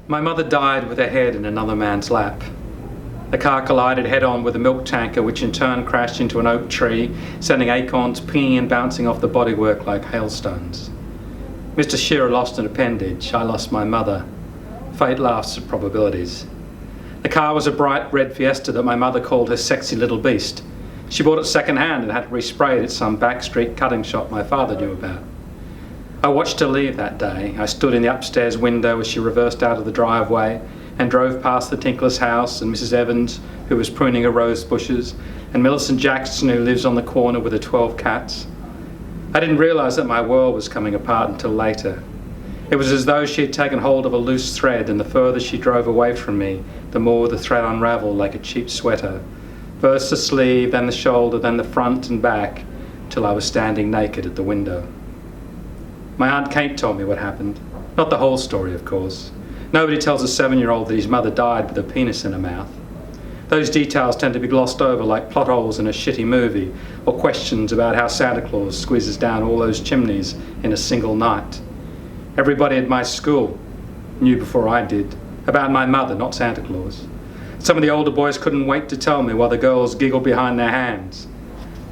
My mother died with her head in another man's lap. The car collided head-on with a milk tanker, which in turn crashed into an oak tree, sending acorns pinging and bouncing off the bodywork like hailstones. Mr. Shearer lost an appendage. I lost my mother. Fate laughs at probabilities. The car was a bright red Fiesta that my mother called her sexy little beast. She bought it second-hand and had it resprayed at some backstreet cutting shop my father knew about. I watched her leave that day. I stood in the upstairs window as she reversed out of the driveway and drove past the Tinkler's house and Mrs. Evans, who was pruning her rose bushes, and Millicent Jackson, who lives on the corner with her 12 cats. I didn't realise that my world was coming apart until later. It was as though she had taken hold of a loose thread, and the further she drove away from me, the more the thread unravelled like a cheap sweater. First the sleeve, then the shoulder, then the front and back, till I was standing naked at the window. My Aunt Kate told me what happened. Not the whole story, of course. Nobody tells a 7-year-old that his mother died with a penis in her mouth. Those details tend to be glossed over like plot holes in a shitty movie, or questions about how Santa Claus squeezes down all those chimneys in a single night. Everybody at my school knew before I did about my mother, not Santa Claus. Some of the older boys couldn't wait to tell me while the girls giggled behind their hands.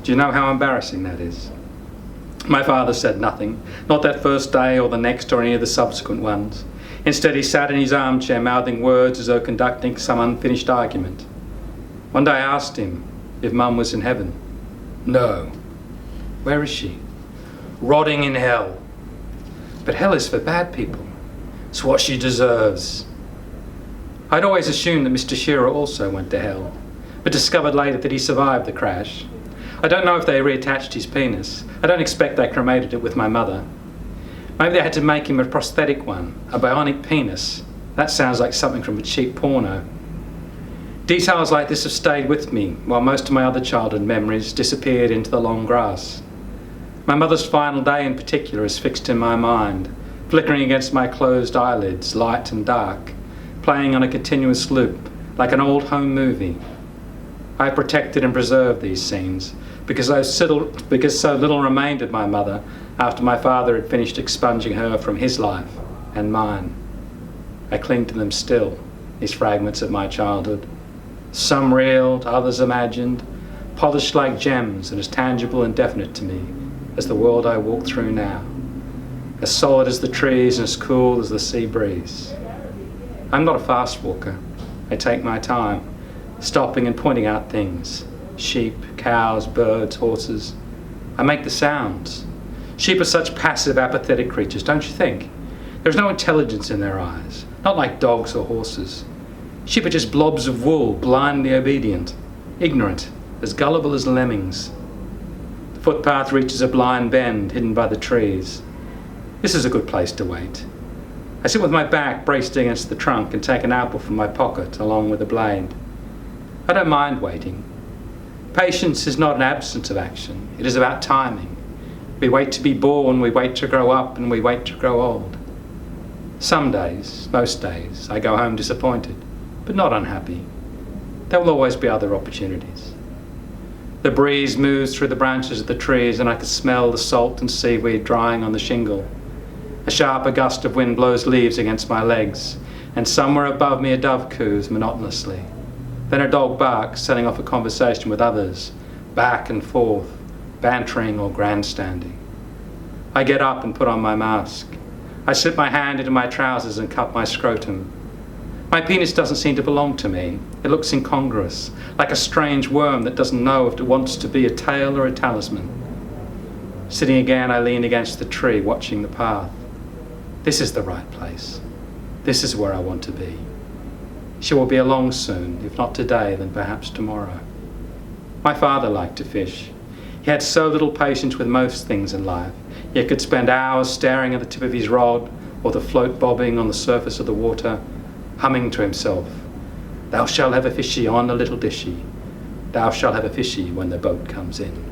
Do you know how embarrassing that is? My father said nothing, not that first day or the next or any of the subsequent ones. Instead, he sat in his armchair mouthing words as though conducting some unfinished argument. One day I asked him if Mum was in heaven. No. Where is she? Rotting in hell. But hell is for bad people. It's what she deserves. I'd always assumed that Mr. Shearer also went to hell, but discovered later that he survived the crash. I don't know if they reattached his penis. I don't expect they cremated it with my mother. Maybe they had to make him a prosthetic one, a bionic penis. That sounds like something from a cheap porno. Details like this have stayed with me, while most of my other childhood memories disappeared into the long grass. My mother's final day in particular is fixed in my mind, flickering against my closed eyelids, light and dark, playing on a continuous loop, like an old home movie. I protected and preserved these scenes, because so little remained of my mother after my father had finished expunging her from his life and mine. I cling to them still, these fragments of my childhood. Some real, others imagined, polished like gems and as tangible and definite to me as the world I walk through now, as solid as the trees and as cool as the sea breeze. I'm not a fast walker. I take my time, stopping and pointing out things. Sheep, cows, birds, horses. I make the sounds. Sheep are such passive, apathetic creatures, don't you think? There's no intelligence in their eyes, not like dogs or horses. Sheep are just blobs of wool, blindly obedient, ignorant, as gullible as lemmings. The footpath reaches a blind bend hidden by the trees. This is a good place to wait. I sit with my back braced against the trunk and take an apple from my pocket along with a blade. I don't mind waiting. Patience is not an absence of action. It is about timing. We wait to be born, we wait to grow up, and we wait to grow old. Some days, most days, I go home disappointed, but not unhappy. There will always be other opportunities. The breeze moves through the branches of the trees and I can smell the salt and seaweed drying on the shingle. A sharper gust of wind blows leaves against my legs, and somewhere above me a dove coos monotonously. Then a dog barks, setting off a conversation with others, back and forth, bantering or grandstanding. I get up and put on my mask. I slip my hand into my trousers and cup my scrotum. My penis doesn't seem to belong to me. It looks incongruous, like a strange worm that doesn't know if it wants to be a tail or a talisman. Sitting again, I lean against the tree, watching the path. This is the right place. This is where I want to be. She will be along soon, if not today, then perhaps tomorrow. My father liked to fish. He had so little patience with most things in life, yet could spend hours staring at the tip of his rod or the float bobbing on the surface of the water, humming to himself, "Thou shalt have a fishy on a little dishy. Thou shalt have a fishy when the boat comes in."